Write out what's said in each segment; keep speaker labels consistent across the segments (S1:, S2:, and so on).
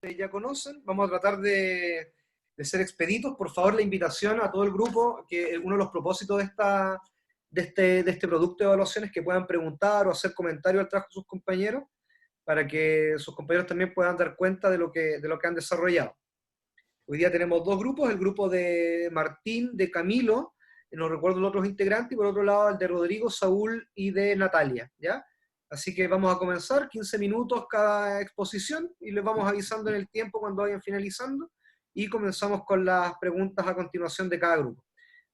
S1: ya conocen. Vamos a tratar de ser expeditos. Por favor, la invitación a todo el grupo, que uno de los propósitos de este producto de evaluación es que puedan preguntar o hacer comentarios al trabajo de sus compañeros, para que sus compañeros también puedan dar cuenta de lo que han desarrollado. Hoy día tenemos dos grupos, el grupo de Martín, de Camilo, no recuerdo los otros integrantes, y por otro lado el de Rodrigo, Saúl y de Natalia, ¿ya? Así que vamos a comenzar, 15 minutos cada exposición, y les vamos avisando en el tiempo cuando vayan finalizando, y comenzamos con las preguntas a continuación de cada grupo.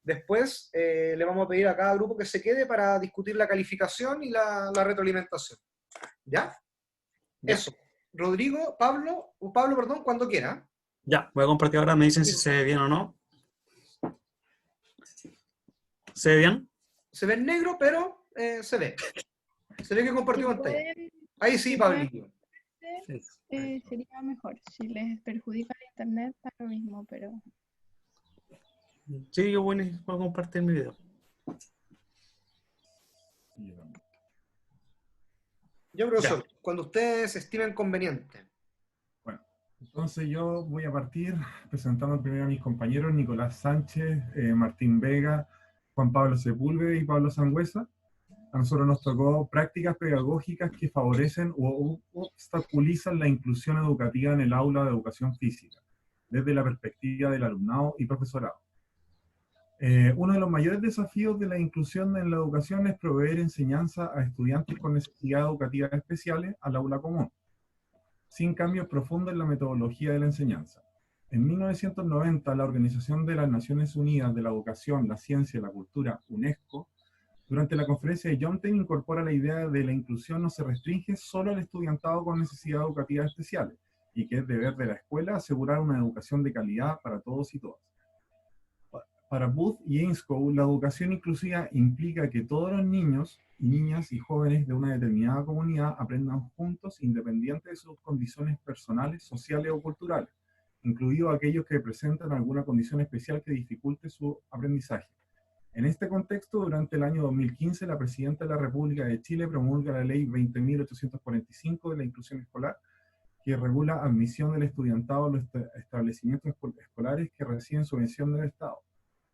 S1: Después le vamos a pedir a cada grupo que se quede para discutir la calificación y la retroalimentación, ¿ya?
S2: Ya.
S1: Eso. Rodrigo, Pablo, perdón, cuando quiera.
S2: Ya, voy a compartir ahora, me dicen si se ve bien o no. ¿Se ve bien?
S1: Se ve en negro, pero se ve. Se ve que compartió
S3: Si
S1: pantalla.
S3: pueden,
S1: Ahí sí,
S3: si pueden
S1: Pablito.
S3: sería mejor. Si les perjudica el internet, da lo mismo, pero
S2: Sí, yo voy a compartir mi video.
S1: Yo, profesor, cuando ustedes estimen conveniente.
S4: Bueno, entonces yo voy a partir presentando primero a mis compañeros Nicolás Sánchez, Martín Vega, Juan Pablo Sepúlveda y Pablo Sangüesa. A nosotros nos tocó prácticas pedagógicas que favorecen o obstaculizan la inclusión educativa en el aula de educación física, desde la perspectiva del alumnado y profesorado. Uno de los mayores desafíos de la inclusión en la educación es proveer enseñanza a estudiantes con necesidades educativas especiales al aula común, sin cambios profundos en la metodología de la enseñanza. En 1990, la Organización de las Naciones Unidas de la Educación, la Ciencia y la Cultura, UNESCO, durante la conferencia de Yomten, incorpora la idea de la inclusión no se restringe solo al estudiantado con necesidades educativas especiales, y que es deber de la escuela asegurar una educación de calidad para todos y todas. Para Booth y Ainscow, la educación inclusiva implica que todos los niños, niñas y jóvenes de una determinada comunidad aprendan juntos independiente de sus condiciones personales, sociales o culturales, incluidos aquellos que presentan alguna condición especial que dificulte su aprendizaje. En este contexto, durante el año 2015, la Presidenta de la República de Chile promulga la Ley 20.845 de la inclusión escolar, que regula admisión del estudiantado a los establecimientos escolares que reciben subvención del Estado,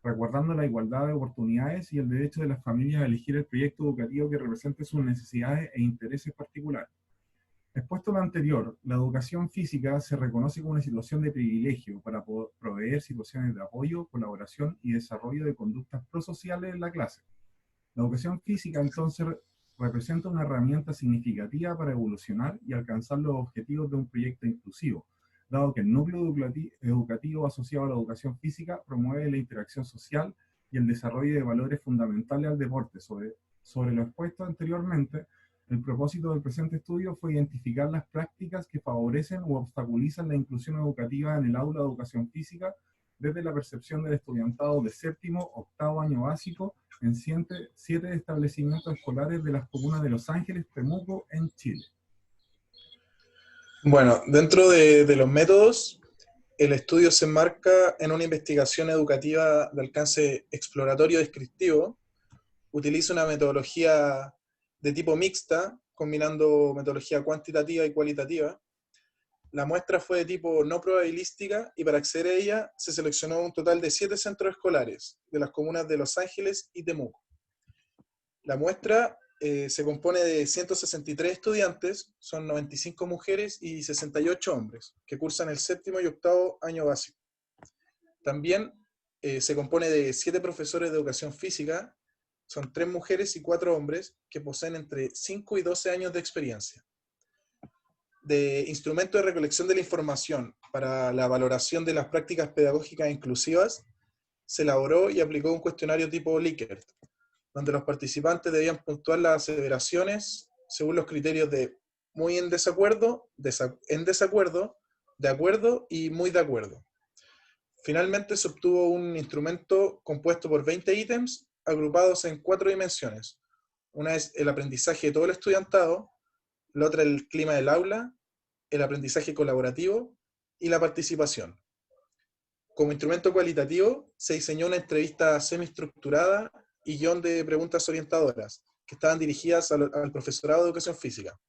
S4: resguardando la igualdad de oportunidades y el derecho de las familias a elegir el proyecto educativo que represente sus necesidades e intereses particulares. Expuesto lo anterior, la educación física se reconoce como una situación de privilegio para poder proveer situaciones de apoyo, colaboración y desarrollo de conductas prosociales en la clase. La educación física entonces representa una herramienta significativa para evolucionar y alcanzar los objetivos de un proyecto inclusivo, dado que el núcleo educativo asociado a la educación física promueve la interacción social y el desarrollo de valores fundamentales al deporte. Sobre lo expuesto anteriormente, el propósito del presente estudio fue identificar las prácticas que favorecen o obstaculizan la inclusión educativa en el aula de educación física desde la percepción del estudiantado de séptimo, octavo año básico en 7 establecimientos escolares de las comunas de Los Ángeles, Temuco, en Chile.
S5: Bueno, dentro de los métodos, el estudio se enmarca en una investigación educativa de alcance exploratorio descriptivo. Utiliza una metodología de tipo mixta, combinando metodología cuantitativa y cualitativa. La muestra fue de tipo no probabilística y para acceder a ella se seleccionó un total de 7 centros escolares de las comunas de Los Ángeles y Temuco. La muestra se compone de 163 estudiantes, son 95 mujeres y 68 hombres, que cursan el séptimo y octavo año básico. También se compone de 7 profesores de educación física, son 3 mujeres y 4 hombres, que poseen entre 5 y 12 años de experiencia. De instrumento de recolección de la información para la valoración de las prácticas pedagógicas inclusivas, se elaboró y aplicó un cuestionario tipo Likert, donde los participantes debían puntuar las aseveraciones según los criterios de muy en desacuerdo, en desacuerdo, de acuerdo y muy de acuerdo. Finalmente se obtuvo un instrumento compuesto por 20 ítems agrupados en 4 dimensiones. Una es el aprendizaje de todo el estudiantado, la otra el clima del aula, el aprendizaje colaborativo y la participación. Como instrumento cualitativo se diseñó una entrevista semiestructurada y guión de preguntas orientadoras que estaban dirigidas al profesorado de educación física.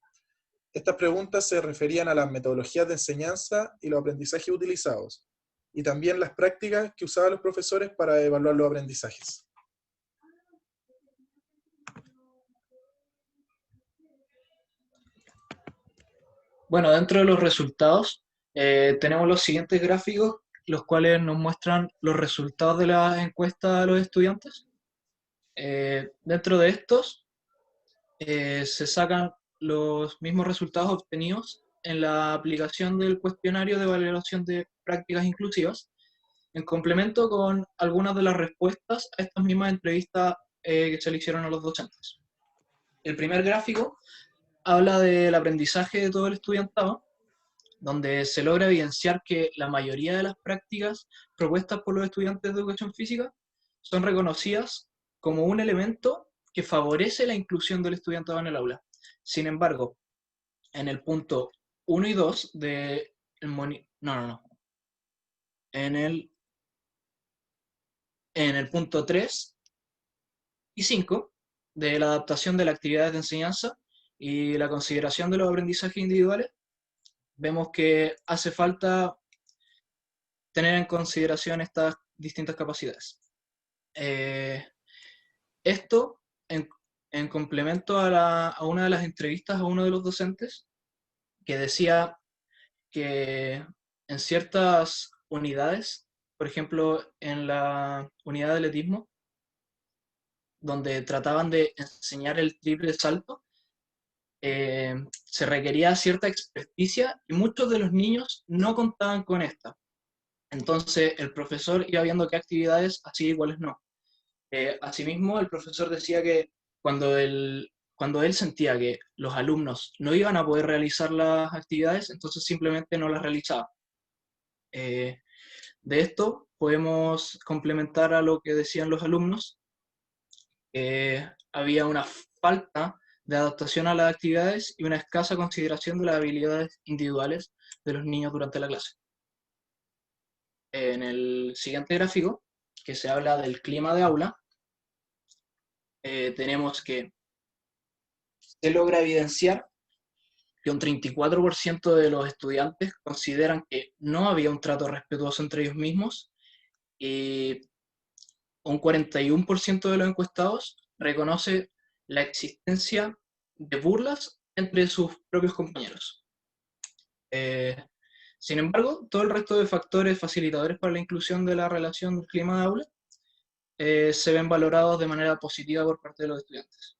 S5: Estas preguntas se referían a las metodologías de enseñanza y los aprendizajes utilizados, y también las prácticas que usaban los profesores para evaluar los aprendizajes.
S6: Bueno, dentro de los resultados tenemos los siguientes gráficos, los cuales nos muestran los resultados de la encuesta a los estudiantes. Dentro de estos se sacan los mismos resultados obtenidos en la aplicación del cuestionario de valoración de prácticas inclusivas, en complemento con algunas de las respuestas a estas mismas entrevistas que se le hicieron a los docentes. El primer gráfico habla del aprendizaje de todo el estudiantado, donde se logra evidenciar que la mayoría de las prácticas propuestas por los estudiantes de educación física son reconocidas como un elemento que favorece la inclusión del estudiantado en el aula. Sin embargo, en el punto 1 y 2 de... En el punto 3 y 5 de la adaptación de las actividades de enseñanza y la consideración de los aprendizajes individuales, vemos que hace falta tener en consideración estas distintas capacidades. Esto en complemento a una de las entrevistas a uno de los docentes que decía que en ciertas unidades, por ejemplo en la unidad de atletismo, donde trataban de enseñar el triple salto, se requería cierta experticia y muchos de los niños no contaban con esta. Entonces el profesor iba viendo qué actividades hacía y cuáles no. Asimismo, el profesor decía que cuando él sentía que los alumnos no iban a poder realizar las actividades, entonces simplemente no las realizaba. De esto podemos complementar a lo que decían los alumnos, había una falta de adaptación a las actividades y una escasa consideración de las habilidades individuales de los niños durante la clase. En el siguiente gráfico, que se habla del clima de aula, tenemos que se logra evidenciar que un 34% de los estudiantes consideran que no había un trato respetuoso entre ellos mismos y un 41% de los encuestados reconoce la existencia de burlas entre sus propios compañeros. Sin embargo, todo el resto de factores facilitadores para la inclusión de la relación del clima de aula se ven valorados de manera positiva por parte de los estudiantes.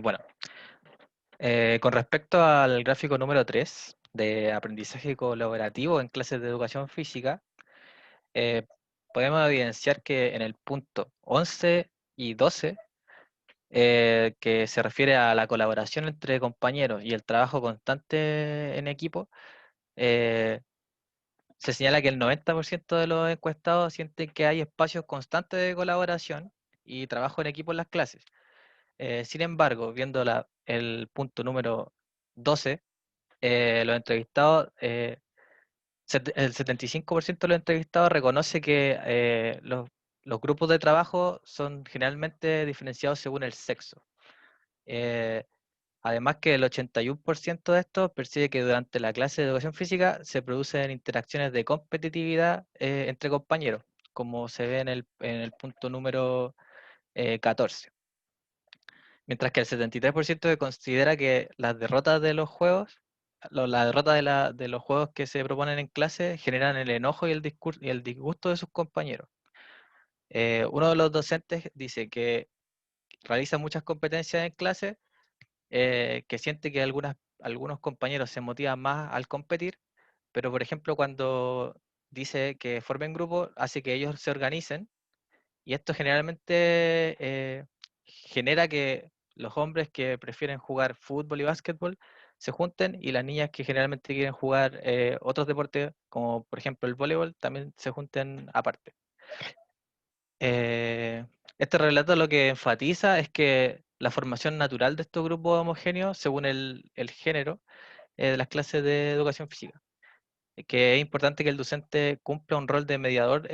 S7: Bueno, con respecto al gráfico número 3 de aprendizaje colaborativo en clases de educación física, podemos evidenciar que en el punto 11 y 12, que se refiere a la colaboración entre compañeros y el trabajo constante en equipo, se señala que el 90% de los encuestados sienten que hay espacios constantes de colaboración y trabajo en equipo en las clases. Sin embargo, viendo el punto número 12, los entrevistados, el 75% de los entrevistados reconoce que los grupos de trabajo son generalmente diferenciados según el sexo. Además que el 81% de estos percibe que durante la clase de educación física se producen interacciones de competitividad entre compañeros, como se ve en el punto número 14. Mientras que el 73% considera que las derrotas de los juegos, la derrota de los juegos que se proponen en clase generan el enojo y el disgusto de sus compañeros. Uno de los docentes dice que realiza muchas competencias en clase, que siente que algunos compañeros se motivan más al competir, pero por ejemplo cuando dice que formen grupo, hace que ellos se organicen, y esto generalmente genera que los hombres que prefieren jugar fútbol y básquetbol se junten, y las niñas que generalmente quieren jugar otros deportes, como por ejemplo el voleibol, también se junten aparte. Este relato lo que enfatiza es que la formación natural de estos grupos homogéneos, según el género de las clases de educación física, que es importante que el docente cumpla un rol de mediador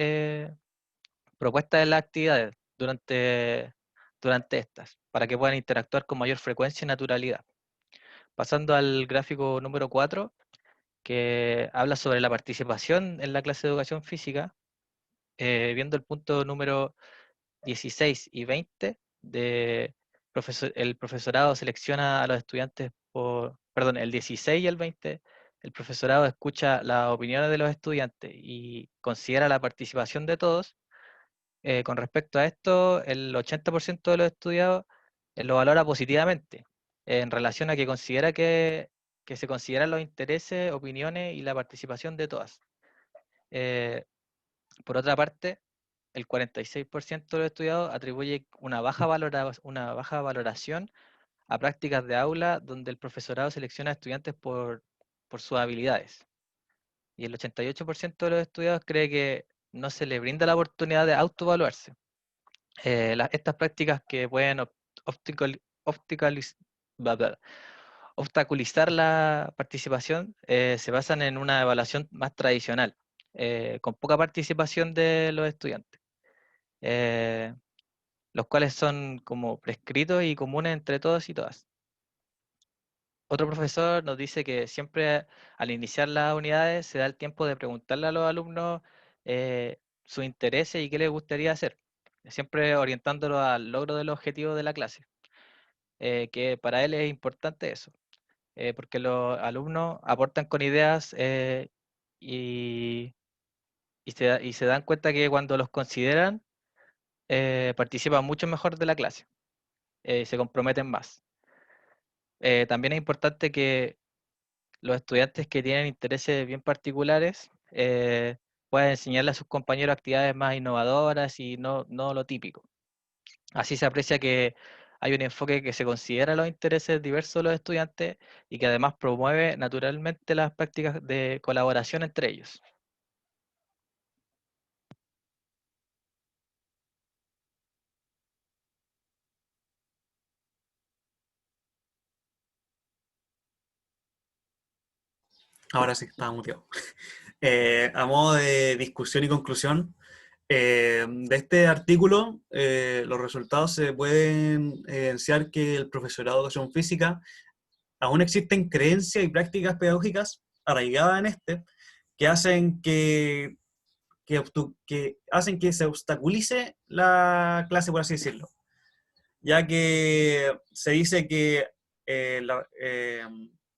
S7: propuesta de las actividades durante durante estas, para que puedan interactuar con mayor frecuencia y naturalidad. Pasando al gráfico número 4, que habla sobre la participación en la clase de educación física, viendo el punto número 16 y 20, el profesorado selecciona a los estudiantes perdón, el 16 y el 20, el profesorado escucha las opiniones de los estudiantes y considera la participación de todos. Con respecto a esto, el 80% de los estudiados lo valora positivamente, en relación a que considera que se consideran los intereses, opiniones y la participación de todas. Por otra parte, el 46% de los estudiados atribuye una baja valoración a prácticas de aula donde el profesorado selecciona a estudiantes por sus habilidades. Y el 88% de los estudiados cree que no se les brinda la oportunidad de autoevaluarse. Estas prácticas que pueden bla, bla, obstaculizar la participación se basan en una evaluación más tradicional, con poca participación de los estudiantes, eh, los cuales son como prescritos y comunes entre todos y todas. Otro profesor nos dice que siempre al iniciar las unidades se da el tiempo de preguntarle a los alumnos sus intereses y qué les gustaría hacer, siempre orientándolo al logro del objetivo de la clase, que para él es importante eso, porque los alumnos aportan con ideas y, y se dan cuenta que cuando los consideran participan mucho mejor de la clase, se comprometen más. También es importante que los estudiantes que tienen intereses bien particulares puedan enseñarle a sus compañeros actividades más innovadoras y no lo típico. Así se aprecia que hay un enfoque que se considera los intereses diversos de los estudiantes y que además promueve naturalmente las prácticas de colaboración entre ellos.
S2: Ahora sí, estaba muteado. A modo de discusión y conclusión, de este artículo, los resultados se pueden evidenciar que el profesorado de educación física aún existen creencias y prácticas pedagógicas arraigadas en este que hacen que hacen que se obstaculice la clase, por así decirlo, ya que se dice que el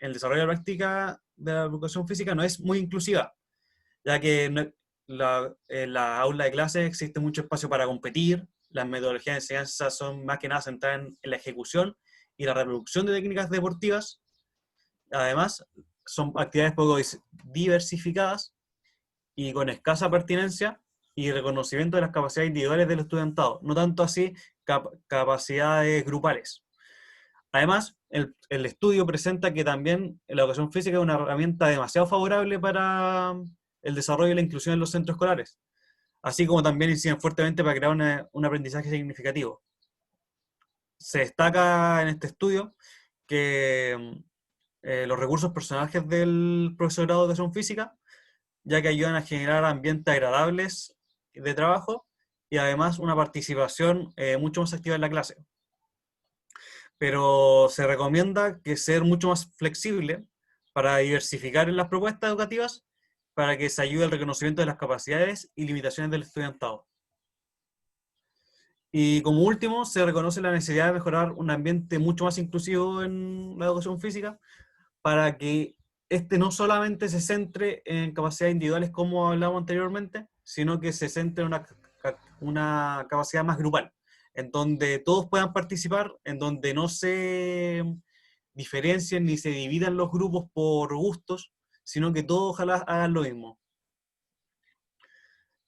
S2: desarrollo de la práctica de la educación física no es muy inclusiva, ya que en la aula de clase existe mucho espacio para competir, las metodologías de enseñanza son más que nada centradas en la ejecución y la reproducción de técnicas deportivas. Además, son actividades poco diversificadas y con escasa pertinencia y reconocimiento de las capacidades individuales del estudiantado, no tanto así capacidades grupales. Además, el estudio presenta que también la educación física es una herramienta demasiado favorable para el desarrollo y la inclusión en los centros escolares, así como también inciden fuertemente para crear un aprendizaje significativo. Se destaca en este estudio que los recursos personales del profesorado de educación física, ya que ayudan a generar ambientes agradables de trabajo y además una participación mucho más activa en la clase. Pero se recomienda que ser mucho más flexible para diversificar en las propuestas educativas para que se ayude al reconocimiento de las capacidades y limitaciones del estudiantado. Y como último, se reconoce la necesidad de mejorar un ambiente mucho más inclusivo en la educación física para que este no solamente se centre en capacidades individuales como hablábamos anteriormente, sino que se centre en una capacidad más grupal, en donde todos puedan participar, en donde no se diferencien ni se dividan los grupos por gustos, sino que todos ojalá hagan lo mismo.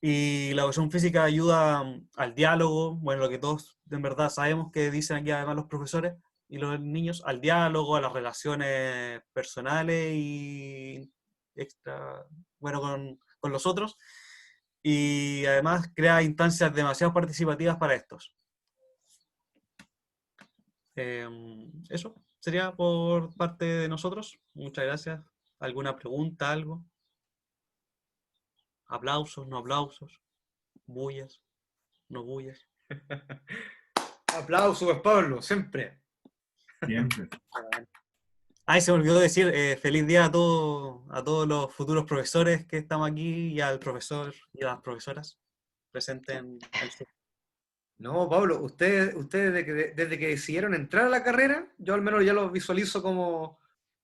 S2: Y la educación física ayuda al diálogo, bueno, lo que todos en verdad sabemos que dicen aquí además los profesores y los niños, al diálogo, a las relaciones personales y extra, bueno, con los otros. Y además crea instancias demasiado participativas para estos. Eso sería por parte de nosotros. Muchas gracias. ¿Alguna pregunta, algo? ¿Aplausos, no aplausos? ¿Bullas, no bullas?
S1: Aplausos, pues, Pablo, siempre.
S4: Siempre.
S2: Ay, se me olvidó decir feliz día a todos los futuros profesores que estamos aquí y al profesor y a las profesoras presentes en el Zoom.
S1: No, Pablo, ustedes desde que decidieron entrar a la carrera, yo al menos ya los visualizo como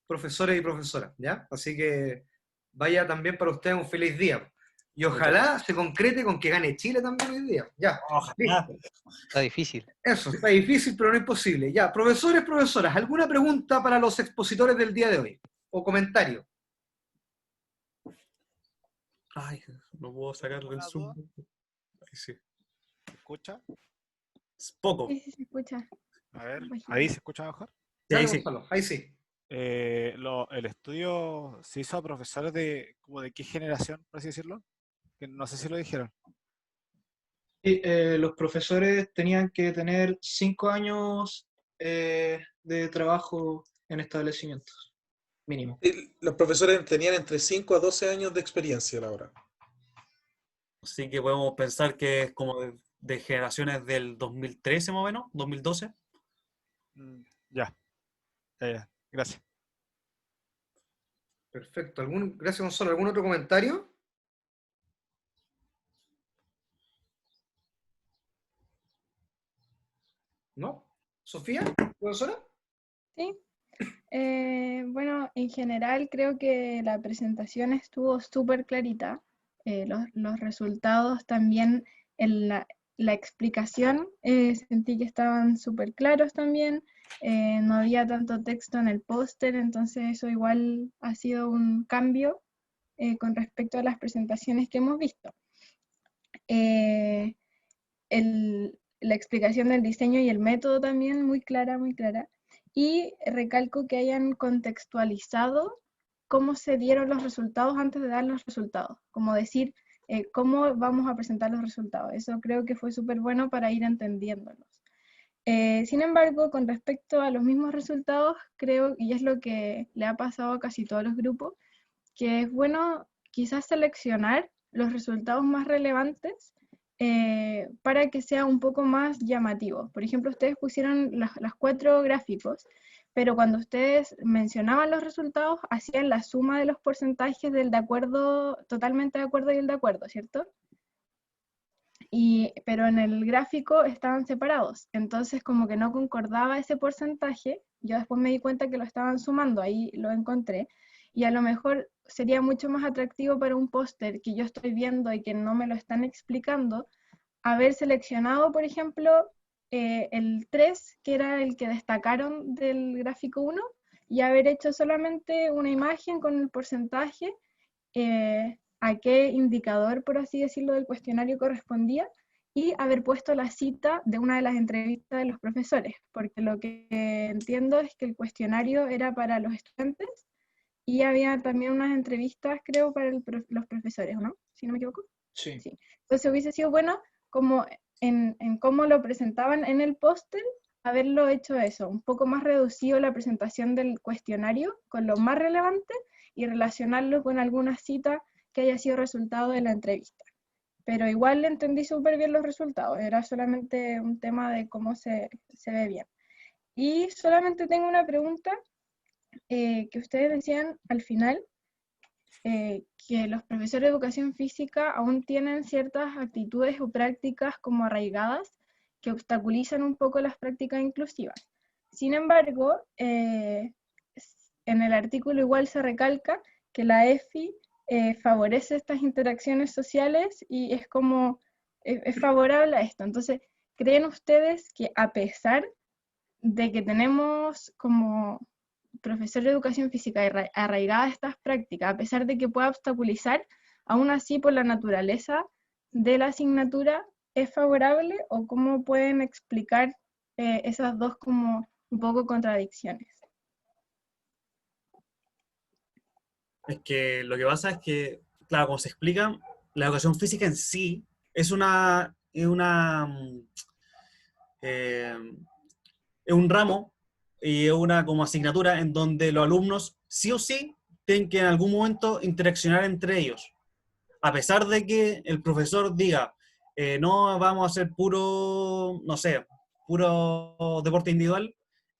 S1: profesores y profesoras, ¿ya? Así que vaya también para ustedes un feliz día. Y ojalá se concrete con que gane Chile también hoy día. Ya,
S2: Ojalá.
S1: listo.
S7: Está difícil.
S1: Eso, está difícil, pero no imposible. Ya, profesores, profesoras, ¿alguna pregunta para los expositores del día de hoy? ¿O comentario?
S2: Ay, no puedo sacarlo del
S8: ¿Alguna
S2: Zoom.
S8: duda?
S2: Ay, sí.
S8: ¿Se escucha?
S2: Es poco.
S3: Sí, sí, se escucha.
S8: A ver,
S3: Bajito.
S8: ¿ahí se escucha mejor?
S2: Sí, ahí
S1: Dale,
S2: sí.
S1: Gonzalo, ahí sí.
S8: El estudio se hizo a profesores como de qué generación, por así decirlo, que no sé si lo dijeron.
S6: Y, los profesores tenían que tener 5 años de trabajo en establecimientos, mínimo.
S5: Los profesores tenían entre 5 a 12 años de experiencia a la hora.
S2: Así que podemos pensar que es como de generaciones del 2013 más o menos, 2012.
S8: Ya, ya, gracias.
S1: Perfecto. Gracias, Gonzalo. ¿Algún otro comentario? ¿No? ¿Sofía? ¿Profesora?
S3: Sí. Bueno, en general creo que la presentación estuvo súper clarita. Los resultados también, en la explicación, sentí que estaban súper claros también. No había tanto texto en el póster, entonces eso igual ha sido un cambio con respecto a las presentaciones que hemos visto. Eh, la explicación del diseño y el método también muy clara, muy clara. Y recalco que hayan contextualizado cómo se dieron los resultados antes de dar los resultados, como decir cómo vamos a presentar los resultados. Eso creo que fue súper bueno para ir entendiéndolos. Sin embargo, con respecto a los mismos resultados, creo, y es lo que le ha pasado a casi todos los grupos, que es bueno quizás seleccionar los resultados más relevantes para que sea un poco más llamativo. Por ejemplo, ustedes pusieron las 4 gráficos, pero cuando ustedes mencionaban los resultados, hacían la suma de los porcentajes del de acuerdo, totalmente de acuerdo y el de acuerdo, ¿cierto? Pero en el gráfico estaban separados, entonces como que no concordaba ese porcentaje. Yo después me di cuenta que lo estaban sumando, ahí lo encontré, y a lo mejor sería mucho más atractivo para un póster que yo estoy viendo y que no me lo están explicando, haber seleccionado, por ejemplo, el 3, que era el que destacaron del gráfico 1, y haber hecho solamente una imagen con el porcentaje, a qué indicador, por así decirlo, del cuestionario correspondía, y haber puesto la cita de una de las entrevistas de los profesores, porque lo que entiendo es que el cuestionario era para los estudiantes y había también unas entrevistas, creo, para los profesores, ¿no? Si no me equivoco.
S6: Sí.
S3: Sí. Entonces hubiese sido bueno, como en cómo lo presentaban en el póster, haberlo hecho eso, un poco más reducido la presentación del cuestionario con lo más relevante y relacionarlo con alguna cita que haya sido resultado de la entrevista. Pero igual entendí súper bien los resultados, era solamente un tema de cómo se ve bien. Y solamente tengo una pregunta que ustedes decían al final, que los profesores de educación física aún tienen ciertas actitudes o prácticas como arraigadas que obstaculizan un poco las prácticas inclusivas. Sin embargo, en el artículo igual se recalca que la EFI favorece estas interacciones sociales y es como, es favorable a esto. Entonces, ¿creen ustedes que a pesar de que tenemos como profesor de educación física arraigada a estas prácticas, a pesar de que pueda obstaculizar, aún así por la naturaleza de la asignatura es favorable, o cómo pueden explicar esas dos como un poco contradicciones?
S2: Es que lo que pasa es que, claro, como se explica, la educación física en sí es eh, es un ramo y es una como asignatura en donde los alumnos sí o sí tienen que en algún momento interaccionar entre ellos. A pesar de que el profesor diga, no, vamos a hacer puro, no sé, puro deporte individual,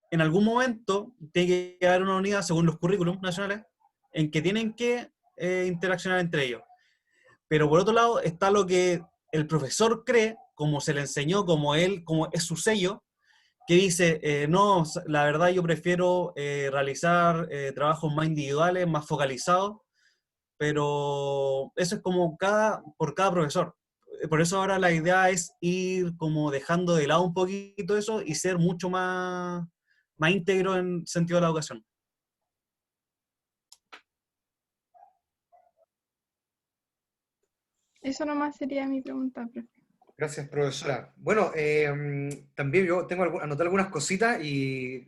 S2: en algún momento tiene que haber una unidad, según los currículums nacionales, en que tienen que interaccionar entre ellos. Pero por otro lado está lo que el profesor cree, como se le enseñó, como es su sello, que dice, no, la verdad yo prefiero realizar trabajos más individuales, más focalizados, pero eso es como por cada profesor. Por eso ahora la idea es ir como dejando de lado un poquito eso y ser mucho más íntegro en sentido de la educación.
S3: Eso nomás sería mi pregunta, profe.
S1: Gracias, profesora. Bueno, también yo anoté algunas cositas y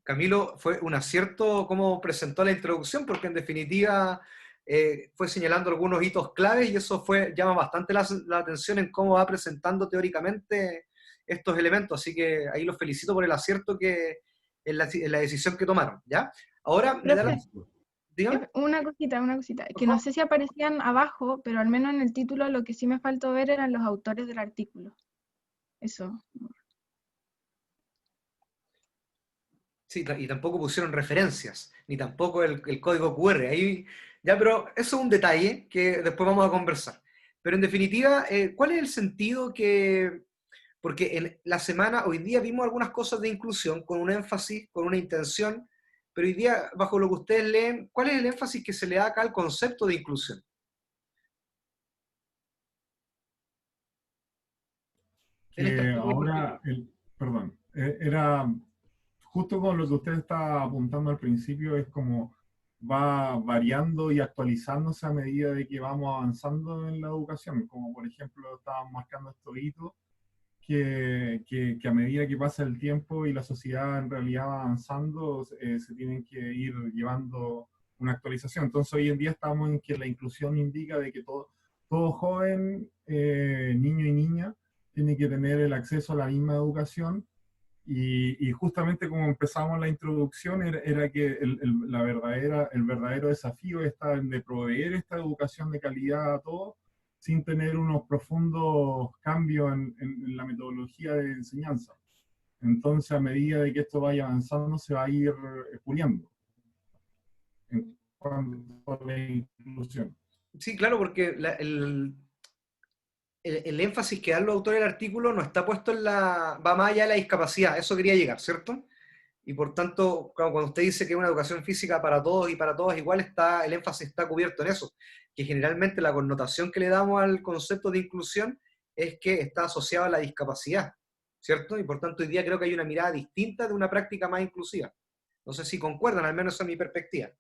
S1: Camilo, fue un acierto cómo presentó la introducción, porque en definitiva fue señalando algunos hitos claves y eso llama bastante la atención en cómo va presentando teóricamente estos elementos. Así que ahí los felicito por el acierto en la decisión que tomaron, ¿ya? Ahora, me da
S3: Profe,
S1: dígame.
S3: una cosita, que
S1: Ajá.
S3: no sé si aparecían abajo, pero al menos en el título lo que sí me faltó ver eran los autores del artículo. Eso.
S1: Sí, y tampoco pusieron referencias, ni tampoco el código QR. Ahí, ya, pero eso es un detalle que después vamos a conversar. Pero en definitiva, ¿cuál es el sentido que... Porque en la semana, hoy día vimos algunas cosas de inclusión con un énfasis, con una intención, pero hoy día, bajo lo que ustedes leen, ¿cuál es el énfasis que se le da acá al concepto de inclusión? En este
S4: Que
S1: artículo en
S4: ahora,
S1: particular.
S4: perdón, era justo con lo que usted está apuntando al principio, es como va variando y actualizándose a medida de que vamos avanzando en la educación, como por ejemplo estábamos marcando estos hitos, que a medida que pasa el tiempo y la sociedad en realidad va avanzando, se tienen que ir llevando una actualización. Entonces hoy en día estamos en que la inclusión indica de que todo joven, niño y niña, tiene que tener el acceso a la misma educación. Y justamente como empezamos la introducción, era que el verdadero desafío está en de proveer esta educación de calidad a todos, sin tener unos profundos cambios en la metodología de enseñanza. Entonces, a medida de que esto vaya avanzando, se va a ir puliendo en cuanto a la inclusión.
S1: Sí, claro, porque el énfasis que dan los autores del artículo no está puesto va más allá de la discapacidad, eso quería llegar, ¿cierto? Y por tanto, cuando usted dice que es una educación física para todos y para todas igual, el énfasis está cubierto en eso, que generalmente la connotación que le damos al concepto de inclusión es que está asociado a la discapacidad, ¿cierto? Y por tanto hoy día creo que hay una mirada distinta de una práctica más inclusiva. No sé si concuerdan, al menos esa es mi perspectiva.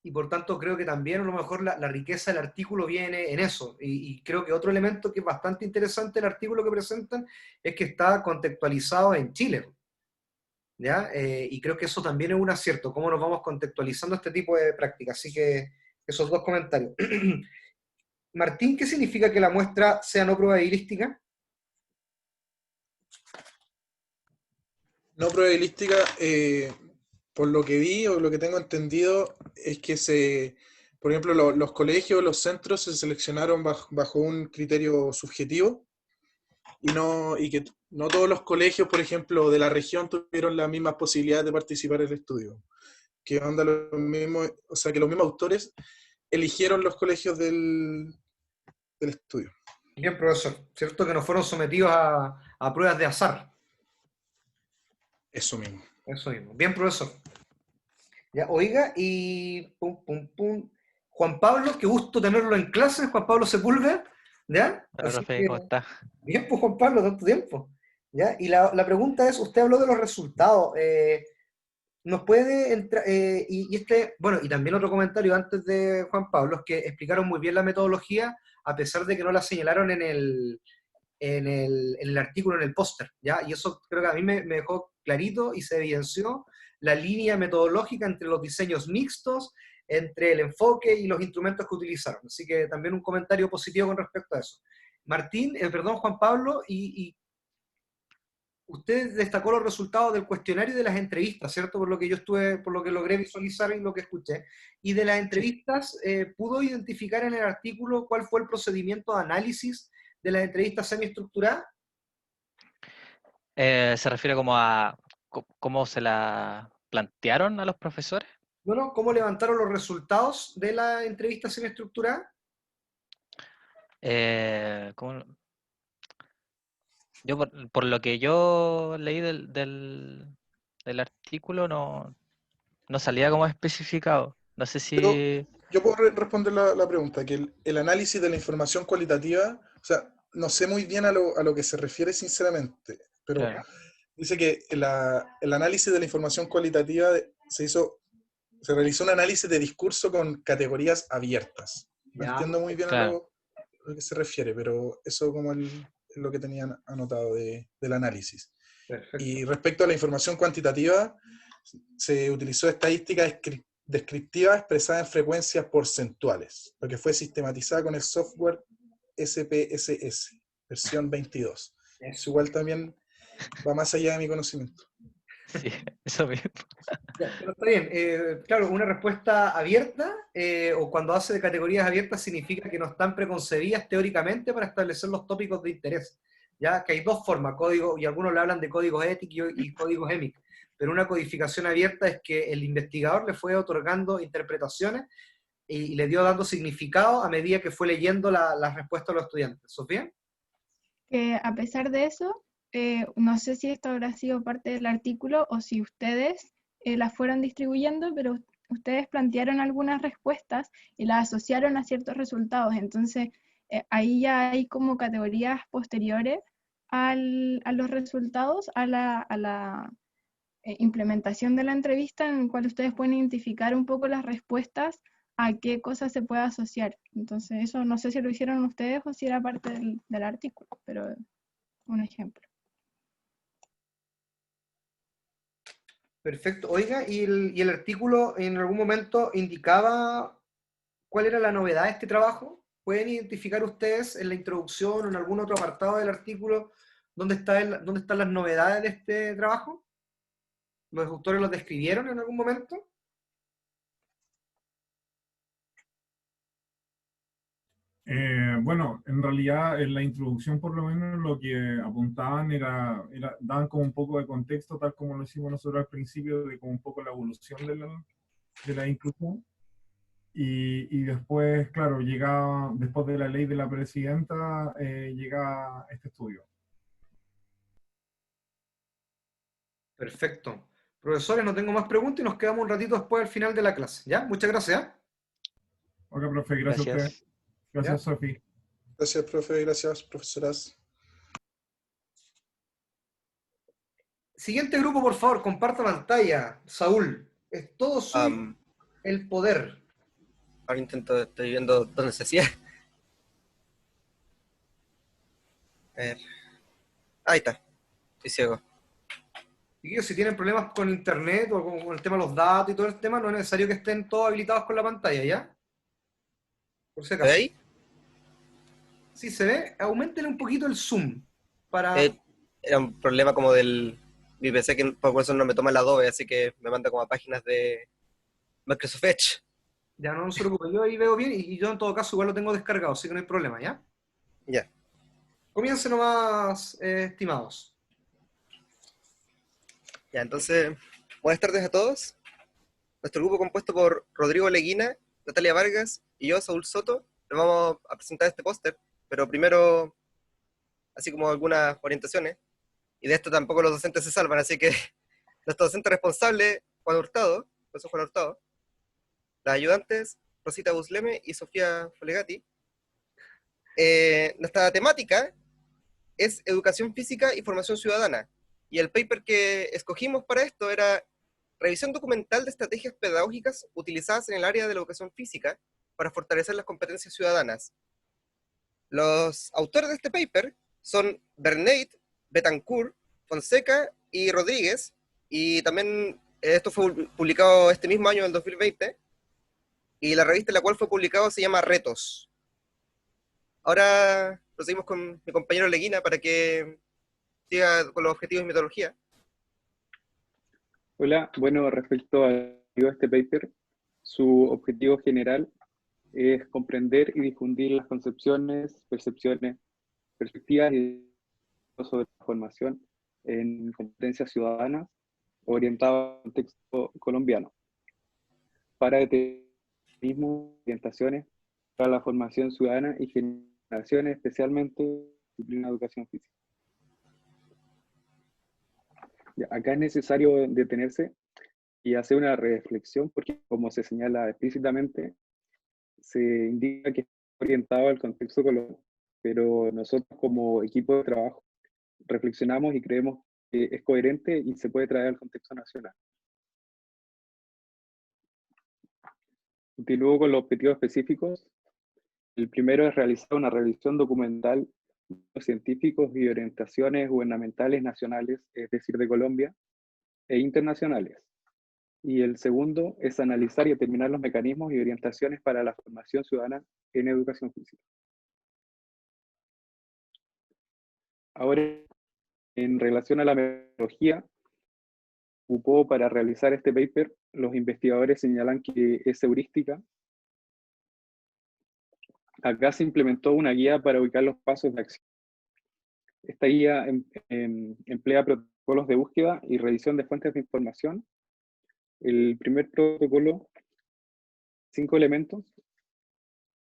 S1: Y por tanto creo que también a lo mejor la riqueza del artículo viene en eso. Y creo que otro elemento que es bastante interesante del artículo que presentan es que está contextualizado en Chile, ¿ya? Y creo que eso también es un acierto, cómo nos vamos contextualizando este tipo de prácticas. Así que esos dos comentarios. Martín, ¿qué significa que la muestra sea no probabilística?
S5: No probabilística, por lo que vi o lo que tengo entendido, es que por ejemplo, los colegios, los centros se seleccionaron bajo un criterio subjetivo y que no todos los colegios, por ejemplo, de la región tuvieron las mismas posibilidades de participar en el estudio. Que onda lo mismo, o sea, que los mismos autores eligieron los colegios del estudio.
S1: Bien, profesor. ¿Cierto que no fueron sometidos a pruebas de azar?
S5: Eso mismo.
S1: Eso mismo. Bien, profesor. Ya, oiga, y Juan Pablo, qué gusto tenerlo en clase, Juan Pablo Sepúlveda, ¿ya?
S7: Hola,
S1: Así
S7: profe,
S1: que,
S7: ¿cómo está?
S1: bien, pues Juan Pablo, tanto tiempo, ¿ya? Y la pregunta es, usted habló de los resultados, ¿nos puede entrar, bueno, y también otro comentario antes de Juan Pablo, es que explicaron muy bien la metodología, a pesar de que no la señalaron en el artículo, en el póster, ¿ya? Y eso creo que a mí me dejó clarito y se evidenció la línea metodológica entre los diseños mixtos, entre el enfoque y los instrumentos que utilizaron. Así que también un comentario positivo con respecto a eso. Martín, perdón, Juan Pablo, y usted destacó los resultados del cuestionario y de las entrevistas, ¿cierto? Por lo que yo estuve, por lo que logré visualizar y lo que escuché. Y de las entrevistas, ¿pudo identificar en el artículo cuál fue el procedimiento de análisis de las entrevistas semiestructuradas?
S7: ¿Se refiere como a cómo se la plantearon a los profesores?
S1: Bueno, ¿cómo levantaron los resultados de la entrevista semiestructurada?
S7: ¿Cómo? Yo, por lo que yo leí del artículo, no salía como especificado. No sé
S5: Yo,
S7: si...
S5: yo puedo responder la pregunta, que el análisis de la información cualitativa, o sea, no sé muy bien a lo que se refiere sinceramente, pero
S7: Claro,
S5: dice que el análisis de la información cualitativa se realizó un análisis de discurso con categorías abiertas. No
S1: Ya,
S5: entiendo muy bien a
S7: claro.
S5: lo que se refiere, pero eso como es lo que tenían anotado del análisis.
S1: perfecto.
S5: Y respecto a la información cuantitativa, se utilizó estadística descriptiva expresada en frecuencias porcentuales, lo que fue sistematizada con el software SPSS, versión 22. Eso igual también va más allá de mi conocimiento.
S7: Sí, eso mismo.
S1: Ya, pero está bien. Claro, una respuesta abierta o cuando hace de categorías abiertas significa que no están preconcebidas teóricamente para establecer los tópicos de interés. Ya que hay dos formas, código, y algunos le hablan de códigos éticos y códigos EMIC, pero una codificación abierta es que el investigador le fue otorgando interpretaciones y le dio dando significado a medida que fue leyendo las respuestas de los estudiantes. ¿Sofía?
S3: Que a pesar de eso, no sé si esto habrá sido parte del artículo o si ustedes las fueron distribuyendo, pero ustedes plantearon algunas respuestas y las asociaron a ciertos resultados. Entonces, ahí ya hay como categorías posteriores a los resultados, a la implementación de la entrevista, en la cual ustedes pueden identificar un poco las respuestas a qué cosas se puede asociar. Entonces, eso no sé si lo hicieron ustedes o si era parte del artículo, pero un ejemplo.
S1: Perfecto. Oiga, ¿y el artículo en algún momento indicaba cuál era la novedad de este trabajo? ¿Pueden identificar ustedes en la introducción o en algún otro apartado del artículo dónde están las novedades de este trabajo? ¿Los autores los describieron en algún momento?
S4: Bueno, en realidad en la introducción por lo menos lo que apuntaban daban como un poco de contexto, tal como lo hicimos nosotros al principio, de como un poco la evolución de la inclusión. Y después, claro, después de la ley de la presidenta, llega este estudio.
S1: Perfecto. Profesores, no tengo más preguntas y nos quedamos un ratito después al final de la clase. ¿Ya? Muchas gracias.
S4: Ok, profe, gracias a usted.
S7: Gracias.
S1: ¿Ya?
S4: Gracias, Sofi.
S5: Gracias, profe, gracias, profesoras.
S1: Siguiente grupo, por favor, comparta pantalla. Saúl, es todo suyo el poder.
S9: Ahora estoy viendo dónde se hacía. A ver. Ahí está, estoy ciego.
S1: Chiquillos, si tienen problemas con internet o con el tema de los datos y todo el tema, no es necesario que estén todos habilitados con la pantalla, ¿ya? Por si
S9: ¿Ve
S1: acaso.
S9: ahí?
S1: Sí, se ve. Aumentenle un poquito el zoom para...
S9: Era un problema como del mi PC que por eso no me toma el Adobe, así que me manda como a páginas de Microsoft Edge.
S1: Ya no se preocupe, yo ahí veo bien y yo en todo caso igual lo tengo descargado, así que no hay problema, ¿ya?
S9: Ya.
S1: Comiencen nomás, estimados.
S9: Ya, entonces, buenas tardes a todos. Nuestro grupo compuesto por Rodrigo Leguina, Natalia Vargas y yo, Saúl Soto, les vamos a presentar este póster, pero primero, así como algunas orientaciones, y de esto tampoco los docentes se salvan, así que nuestro docente responsable, Juan Hurtado, profesor Juan Hurtado, las ayudantes, Rosita Busleme y Sofía Folegati. Nuestra temática es educación física y formación ciudadana, y el paper que escogimos para esto era revisión documental de estrategias pedagógicas utilizadas en el área de la educación física para fortalecer las competencias ciudadanas. Los autores de este paper son Berneit, Betancourt, Fonseca y Rodríguez, y también esto fue publicado este mismo año, en 2020, y la revista en la cual fue publicado se llama Retos. Ahora proseguimos con mi compañero Leguina para que siga con los objetivos y metodología.
S10: Hola, bueno, respecto a este paper, su objetivo general es comprender y difundir las concepciones, percepciones, perspectivas y sobre la formación en competencias ciudadanas orientado al contexto colombiano, para determinismo, orientaciones para la formación ciudadana y generaciones, especialmente disciplina de educación física. Ya, acá es necesario detenerse y hacer una reflexión porque, como se señala explícitamente, se indica que está orientado al contexto colombiano, pero nosotros como equipo de trabajo reflexionamos y creemos que es coherente y se puede traer al contexto nacional. Continúo con los objetivos específicos. El primero es realizar una revisión documental de los científicos y orientaciones gubernamentales nacionales, es decir, de Colombia, e internacionales. Y el segundo es analizar y determinar los mecanismos y orientaciones para la formación ciudadana en educación física. Ahora, en relación a la metodología, ocupó para realizar este paper, los investigadores señalan que es heurística. Acá se implementó una guía para ubicar los pasos de acción. Esta guía emplea protocolos de búsqueda y revisión de fuentes de información. El primer protocolo, 5 elementos: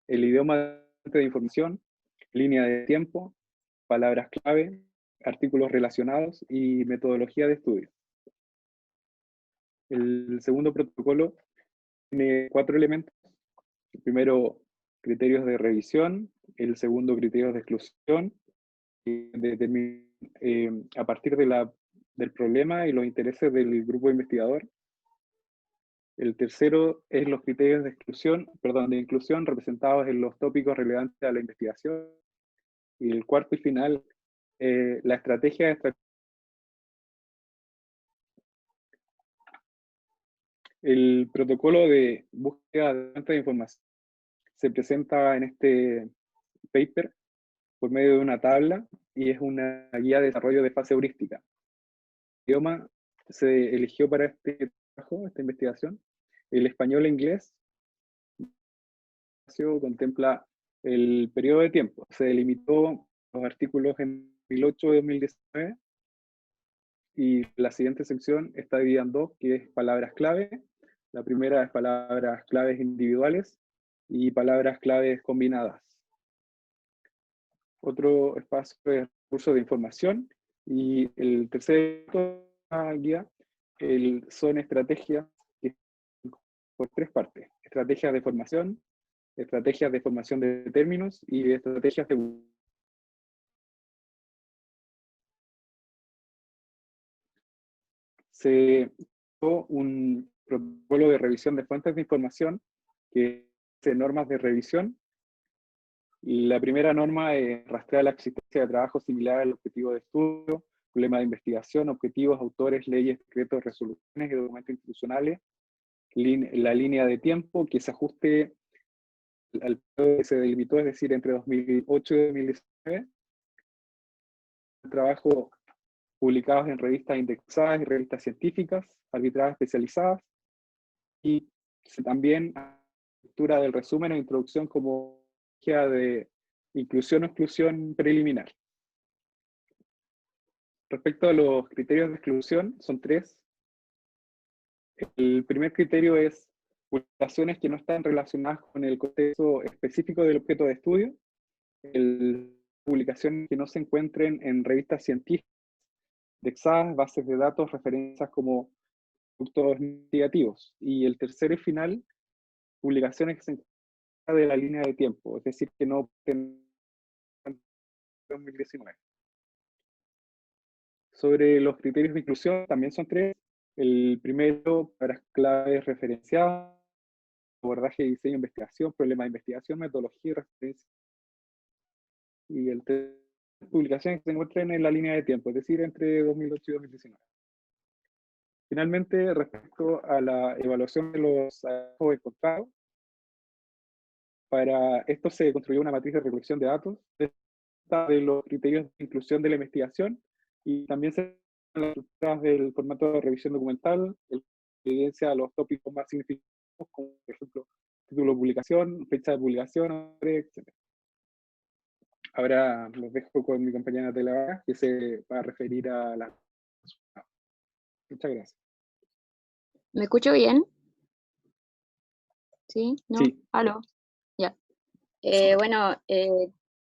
S10: el idioma de información, línea de tiempo, palabras clave, artículos relacionados y metodología de estudio. El segundo protocolo tiene 4 elementos. El primero, criterios de revisión. El segundo, criterios de exclusión. A partir del problema y los intereses del grupo investigador. El tercero es los criterios de inclusión representados en los tópicos relevantes a la investigación. Y el cuarto y final, la estrategia. El protocolo de búsqueda de fuentes de información se presenta en este paper por medio de una tabla y es una guía de desarrollo de fase heurística. El idioma se eligió para este trabajo, esta investigación, el español e inglés. Contempla el periodo de tiempo. Se delimitó los artículos en 2008 y 2019 y la siguiente sección está dividida en dos, que es palabras clave. La primera es palabras claves individuales y palabras claves combinadas. Otro espacio es recursos de información y el tercer guía son estrategias por 3 partes: estrategias de formación de términos y estrategias de... Se hizo un protocolo de revisión de fuentes de información que hace normas de revisión. Y la primera norma es rastrear la existencia de trabajo similar al objetivo de estudio, problema de investigación, objetivos, autores, leyes, decretos, resoluciones y documentos institucionales. La línea de tiempo que se ajuste al periodo que se delimitó, es decir, entre 2008 y 2019. Trabajos publicados en revistas indexadas y revistas científicas, arbitradas especializadas, y también lectura del resumen o introducción como guía de inclusión o exclusión preliminar. Respecto a los criterios de exclusión, son 3. El primer criterio es publicaciones que no están relacionadas con el contexto específico del objeto de estudio. Publicaciones que no se encuentren en revistas científicas, indexadas, bases de datos, referencias como productos investigativos. Y el tercero y final, publicaciones que se encuentran de la línea de tiempo, es decir, que no en 2019. Sobre los criterios de inclusión, también son 3. El primero, palabras claves referenciadas, abordaje, diseño, investigación, problema de investigación, metodología y referencia. Y el tercero, publicaciones que se encuentren en la línea de tiempo, es decir, entre 2008 y 2019. Finalmente, respecto a la evaluación de los hallazgos encontrados, para esto se construyó una matriz de recolección de datos de los criterios de inclusión de la investigación y también se las estructuras del formato de revisión documental, el que evidencia los tópicos más significativos, como por ejemplo título de publicación, fecha de publicación, etc. Ahora los dejo con mi compañera Natalia Vargas, que se va a referir a la... Muchas gracias.
S11: ¿Me escucho bien? ¿Sí? ¿No?
S10: Sí.
S11: ¿Aló? Ya. Bueno,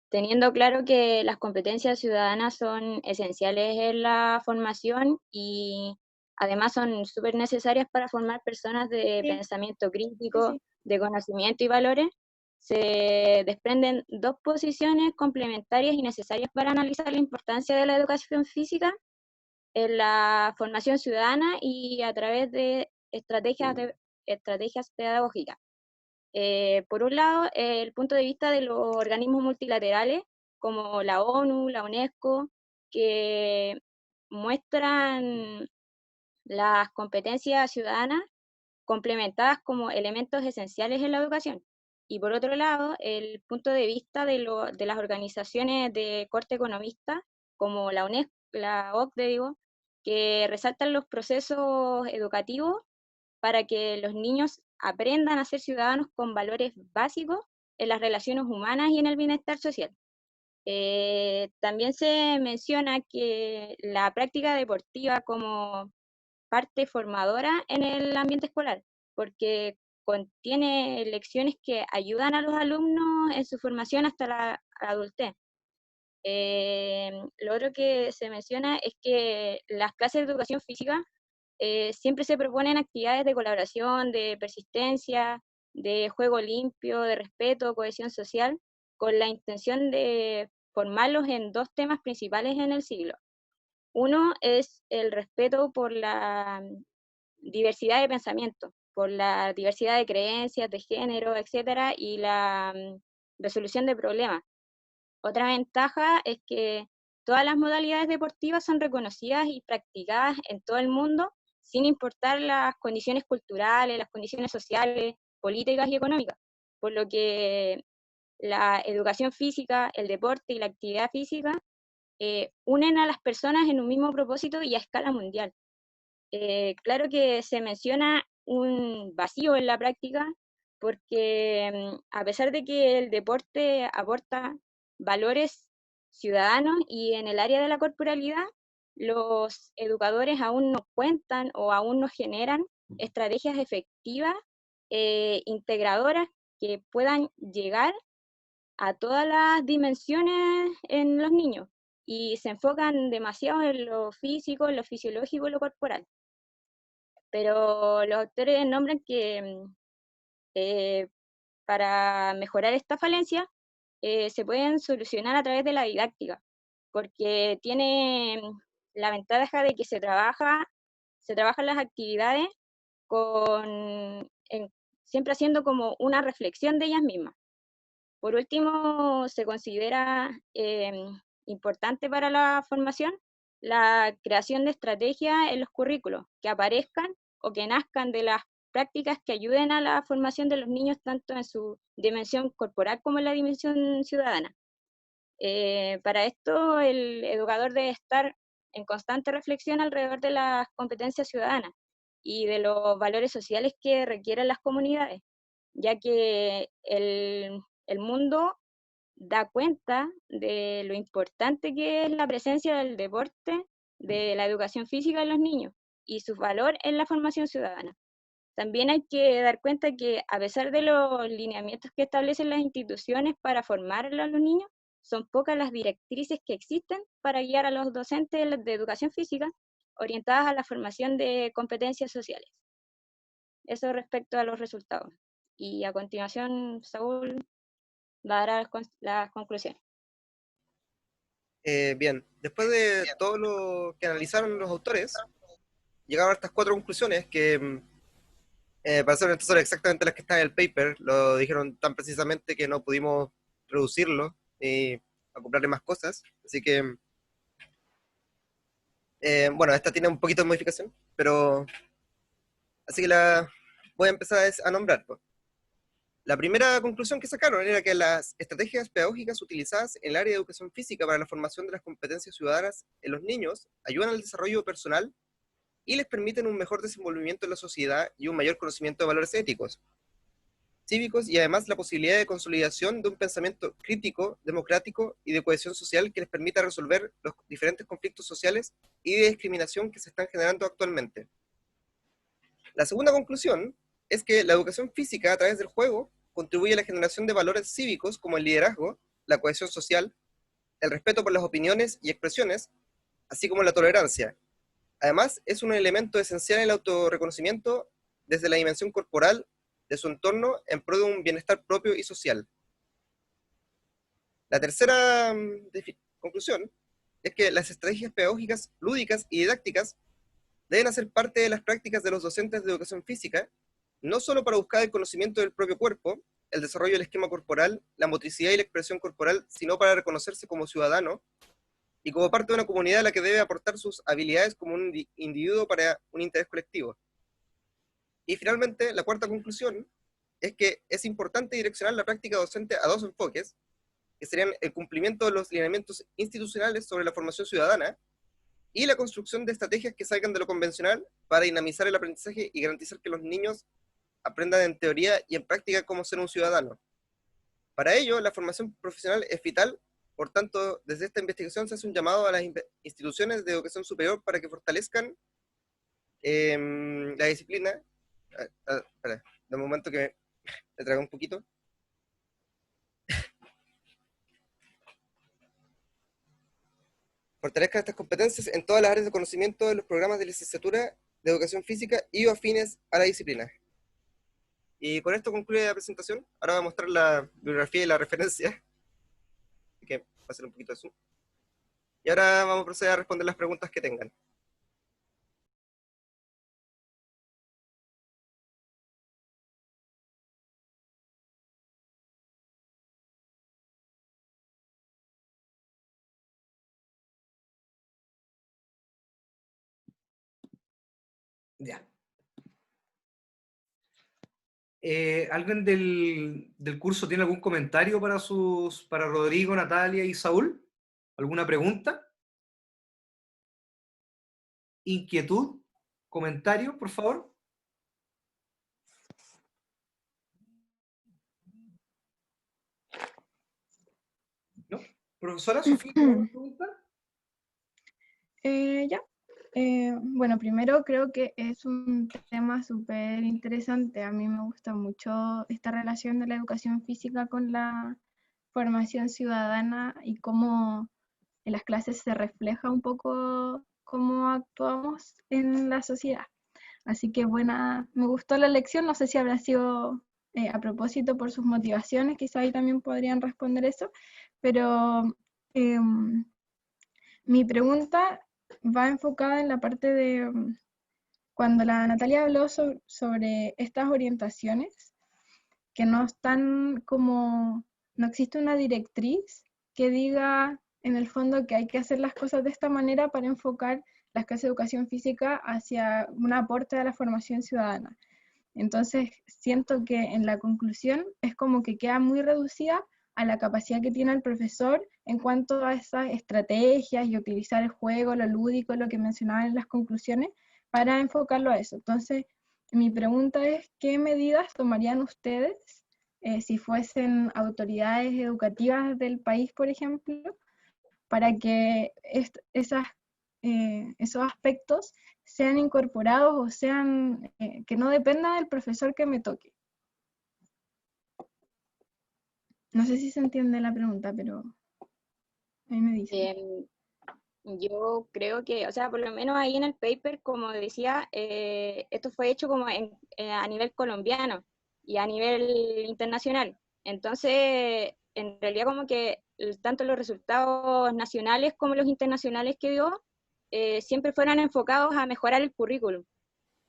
S11: teniendo claro que las competencias ciudadanas son esenciales en la formación y además son súper necesarias para formar personas de
S3: Sí,
S11: pensamiento crítico,
S3: sí.
S11: de conocimiento y valores, se desprenden dos posiciones complementarias y necesarias para analizar la importancia de la educación física en la formación ciudadana y a través de estrategias pedagógicas. Por un lado, el punto de vista de los organismos multilaterales, como la ONU, la UNESCO, que muestran las competencias ciudadanas complementadas como elementos esenciales en la educación. Y por otro lado, el punto de vista de las organizaciones de corte economista, como la UNESCO, la OCDE, digo, que resaltan los procesos educativos para que los niños aprendan a ser ciudadanos con valores básicos en las relaciones humanas y en el bienestar social. También se menciona que la práctica deportiva como parte formadora en el ambiente escolar, porque contiene lecciones que ayudan a los alumnos en su formación hasta la adultez. Lo otro que se menciona es que las clases de educación física siempre se proponen actividades de colaboración, de persistencia, de juego limpio, de respeto, cohesión social, con la intención de formarlos en dos temas principales en el siglo. Uno es el respeto por la diversidad de pensamiento, por la diversidad de creencias, de género, etcétera, y la resolución de problemas. Otra ventaja es que todas las modalidades deportivas son reconocidas y practicadas en todo el mundo, sin importar las condiciones culturales, las condiciones sociales, políticas y económicas. Por lo que la educación física, el deporte y la actividad física unen a las personas en un mismo propósito y a escala mundial. Claro que se menciona un vacío en la práctica, porque a pesar de que el deporte aporta valores ciudadanos y en el área de la corporalidad, los educadores aún no cuentan o aún no generan estrategias efectivas, integradoras, que puedan llegar a todas las dimensiones en los niños y se enfocan demasiado en lo físico, en lo fisiológico y lo corporal. Pero los autores nombran que para mejorar esta falencia se pueden solucionar a través de la didáctica, porque tiene la ventaja de que se trabajan las actividades siempre haciendo como una reflexión de ellas mismas. Por último, se considera importante para la formación la creación de estrategias en los currículos que aparezcan o que nazcan de las prácticas que ayuden a la formación de los niños tanto en su dimensión corporal como en la dimensión ciudadana. Para esto, el educador debe estar en constante reflexión alrededor de las competencias ciudadanas y de los valores sociales que requieren las comunidades, ya que el mundo da cuenta de lo importante que es la presencia del deporte, de la educación física en los niños y su valor en la formación ciudadana. También hay que dar cuenta que a pesar de los lineamientos que establecen las instituciones para formar a los niños, son pocas las directrices que existen para guiar a los docentes de educación física orientadas a la formación de competencias sociales. Eso respecto a los resultados. Y a continuación, Saúl va a dar las conclusiones.
S9: Bien, después de todo lo que analizaron los autores, llegaron a estas 4 conclusiones que para ser honestos son exactamente las que están en el paper. Lo dijeron tan precisamente que no pudimos reducirlo y acoplarle más cosas. Así que, bueno, esta tiene un poquito de modificación, pero así que la voy a empezar a nombrar, pues. La primera conclusión que sacaron era que las estrategias pedagógicas utilizadas en el área de educación física para la formación de las competencias ciudadanas en los niños ayudan al desarrollo personal y les permiten un mejor desenvolvimiento en la sociedad y un mayor conocimiento de valores éticos, cívicos y además la posibilidad de consolidación de un pensamiento crítico, democrático y de cohesión social que les permita resolver los diferentes conflictos sociales y de discriminación que se están generando actualmente. La segunda conclusión es que la educación física a través del juego contribuye a la generación de valores cívicos como el liderazgo, la cohesión social, el respeto por las opiniones y expresiones, así como la tolerancia. Además, es un elemento esencial en el autorreconocimiento desde la dimensión corporal de su entorno en pro de un bienestar propio y social. La tercera conclusión es que las estrategias pedagógicas, lúdicas y didácticas deben hacer parte de las prácticas de los docentes de educación física, no solo para buscar el conocimiento del propio cuerpo, el desarrollo del esquema corporal, la motricidad y la expresión corporal, sino para reconocerse como ciudadano y como parte de una comunidad a la que debe aportar sus habilidades como un individuo para un interés colectivo. Y finalmente, la cuarta conclusión es que es importante direccionar la práctica docente a dos enfoques, que serían el cumplimiento de los lineamientos institucionales sobre la formación ciudadana y la construcción de estrategias que salgan de lo convencional para dinamizar el aprendizaje y garantizar que los niños aprendan en teoría y en práctica cómo ser un ciudadano. Para ello, la formación profesional es vital. Por tanto, desde esta investigación se hace un llamado a las instituciones de educación superior para que fortalezcan la disciplina. Espera, de un momento que me trago un poquito. Fortalezcan estas competencias en todas las áreas de conocimiento de los programas de licenciatura de educación física y o afines a la disciplina. Y con esto concluye la presentación. Ahora voy a mostrar la bibliografía y la referencia. Así que voy a hacer un poquito de zoom. Y ahora vamos a proceder a responder las preguntas que tengan.
S1: Ya. ¿Alguien del curso tiene algún comentario para Rodrigo, Natalia y Saúl? ¿Alguna pregunta? ¿Inquietud? ¿Comentario, por favor? ¿No? Profesora Sofía, ¿alguna pregunta?
S3: Ya. Bueno, primero creo que es un tema súper interesante. A mí me gusta mucho esta relación de la educación física con la formación ciudadana y cómo en las clases se refleja un poco cómo actuamos en la sociedad. Así que buena, me gustó la lección, no sé si habrá sido a propósito por sus motivaciones, quizá ahí también podrían responder eso, pero mi pregunta va enfocada en la parte de cuando la Natalia habló sobre estas orientaciones, que no están como, no existe una directriz que diga en el fondo que hay que hacer las cosas de esta manera para enfocar las clases de educación física hacia un aporte a la formación ciudadana. Entonces, siento que en la conclusión es como que queda muy reducida a la capacidad que tiene el profesor en cuanto a esas estrategias y utilizar el juego, lo lúdico, lo que mencionaba en las conclusiones, para enfocarlo a eso. Entonces, mi pregunta es, ¿qué medidas tomarían ustedes si fuesen autoridades educativas del país, por ejemplo, para que esos aspectos sean incorporados o sean, que no dependa del profesor que me toque? No sé si se entiende la pregunta, pero ahí me dicen.
S11: Yo creo que, o sea, por lo menos ahí en el paper, como decía, esto fue hecho como a nivel colombiano y a nivel internacional. Entonces, en realidad como que tanto los resultados nacionales como los internacionales que dio, siempre fueron enfocados a mejorar el currículum.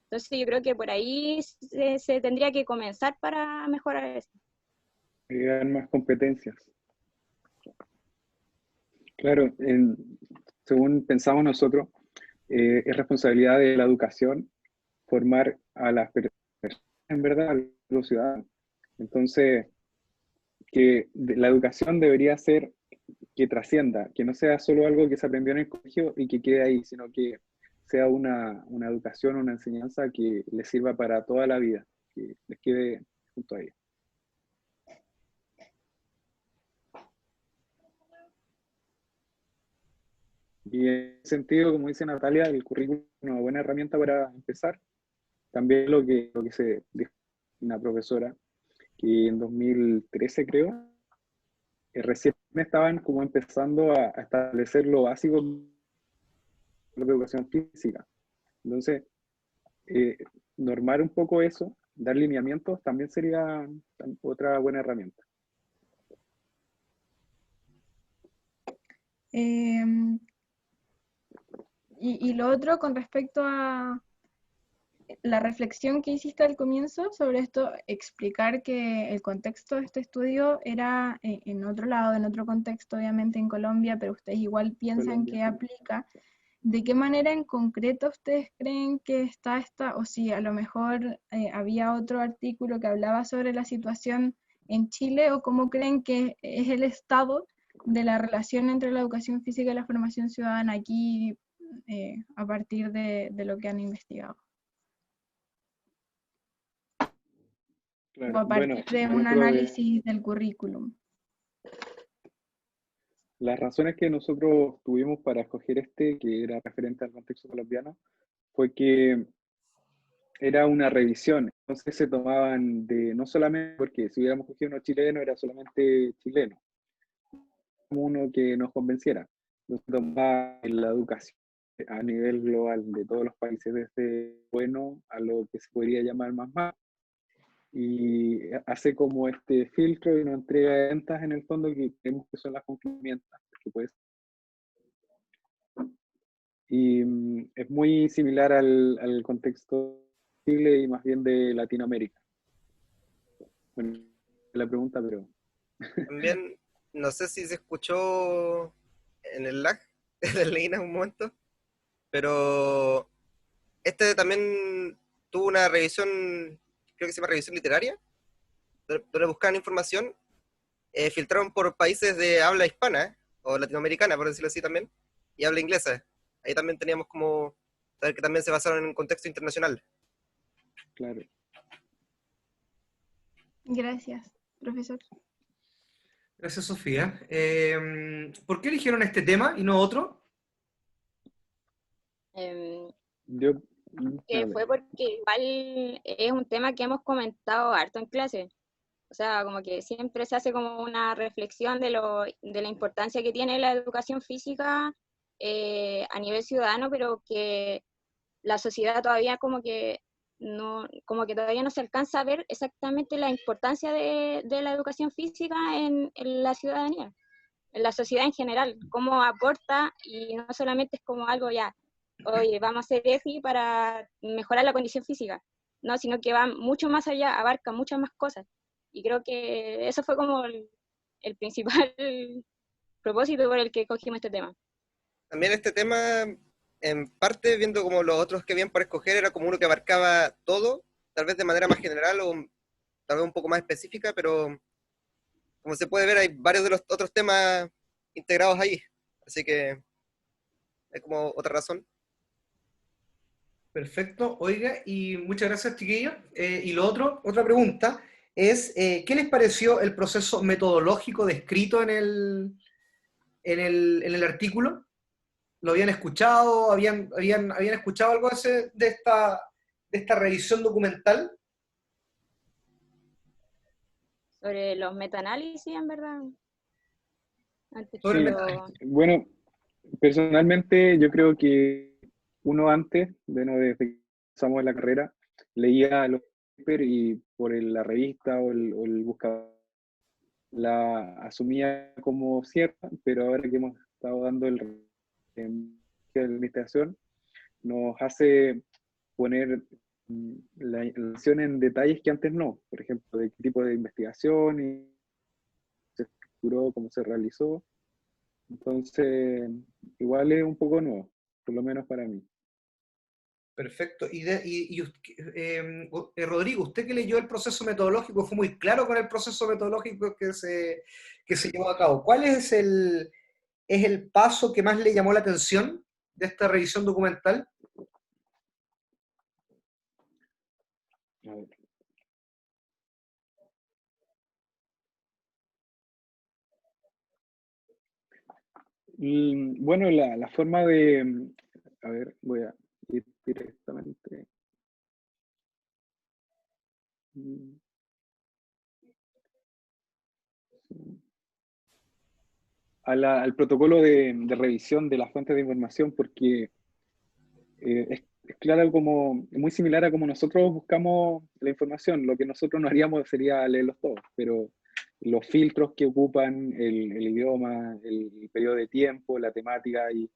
S11: Entonces yo creo que por ahí se tendría que comenzar para mejorar eso.
S10: Agregar más competencias. Claro, según pensamos nosotros, es responsabilidad de la educación formar a las personas, en verdad, a los ciudadanos. Entonces, la educación debería ser que trascienda, que no sea solo algo que se aprendió en el colegio y que quede ahí, sino que sea una educación, una enseñanza que les sirva para toda la vida, que les quede junto a ellos. Y en ese sentido, como dice Natalia, el currículum es una buena herramienta para empezar. También lo que se dijo una profesora, que en 2013 creo, recién estaban como empezando a establecer lo básico de la educación física. Entonces, normar un poco eso, dar lineamientos, también sería otra buena herramienta.
S3: Y lo otro con respecto a la reflexión que hiciste al comienzo sobre esto, explicar que el contexto de este estudio era en otro lado, en otro contexto, obviamente en Colombia, pero ustedes igual piensan que aplica. ¿De qué manera en concreto ustedes creen que está esta, o si a lo mejor había otro artículo que hablaba sobre la situación en Chile, o cómo creen que es el estado de la relación entre la educación física y la formación ciudadana aquí a partir de lo que han investigado?
S10: Claro,
S3: O a partir de un análisis del currículum.
S10: Las razones que nosotros tuvimos para escoger que era referente al contexto colombiano, fue que era una revisión. Entonces se tomaban no solamente, porque si hubiéramos cogido uno chileno, era solamente chileno, uno que nos convenciera. Nos tomaba la educación a nivel global de todos los países, desde bueno a lo que se podría llamar más. Y hace como este filtro y nos entrega ventas en el fondo que creemos que son las complementas. Y es muy similar al contexto de Chile y más bien de Latinoamérica. Bueno, la pregunta, pero...
S9: También, no sé si se escuchó en el lag de Leina un momento, pero este también tuvo una revisión, creo que se llama revisión literaria, donde buscaban información, filtraron por países de habla hispana, o latinoamericana, por decirlo así también, y habla inglesa. Ahí también teníamos como saber que también se basaron en un contexto internacional.
S10: Claro.
S3: Gracias, profesor.
S1: Gracias, Sofía. ¿Por qué eligieron este tema y no otro?
S11: Que fue porque igual es un tema que hemos comentado harto en clase. O sea, como que siempre se hace como una reflexión de la importancia que tiene la educación física a nivel ciudadano, pero que la sociedad todavía como que todavía no se alcanza a ver exactamente la importancia de la educación física en la ciudadanía, en la sociedad en general, cómo aporta, y no solamente es como algo ya, oye, vamos a hacer EFI para mejorar la condición física, no, sino que va mucho más allá, abarca muchas más cosas. Y creo que eso fue como el principal propósito por el que cogimos este tema.
S9: También este tema, en parte, viendo como los otros que habían para escoger, era como uno que abarcaba todo, tal vez de manera más general o tal vez un poco más específica, pero como se puede ver, hay varios de los otros temas integrados ahí. Así que es como otra razón.
S1: Perfecto, oiga, y muchas gracias, chiquillos. Y lo otro, otra pregunta, es ¿qué les pareció el proceso metodológico descrito en el artículo? ¿Lo habían escuchado? ¿Habían escuchado algo de esta revisión documental?
S11: Sobre los metaanálisis, en verdad.
S1: Sobre
S10: Bueno, personalmente yo creo que uno antes, desde que empezamos la carrera, leía los papers y por la revista o el buscador la asumía como cierta, pero ahora que hemos estado dando la investigación, nos hace poner la atención en detalles que antes no. Por ejemplo, de qué tipo de investigación y se estructuró, cómo se realizó. Entonces, igual es un poco nuevo, por lo menos para mí.
S1: Perfecto. Rodrigo, usted que leyó el proceso metodológico, fue muy claro con el proceso metodológico que se llevó a cabo. ¿Cuál es el paso que más le llamó la atención de esta revisión documental?
S10: A ver. Bueno, la forma de... A ver, voy a ir directamente. Mm, sí. Al protocolo de revisión de las fuentes de información, porque es claro, como muy similar a como nosotros buscamos la información. Lo que nosotros no haríamos sería leerlos todos, pero los filtros que ocupan el idioma, el periodo de tiempo, la temática y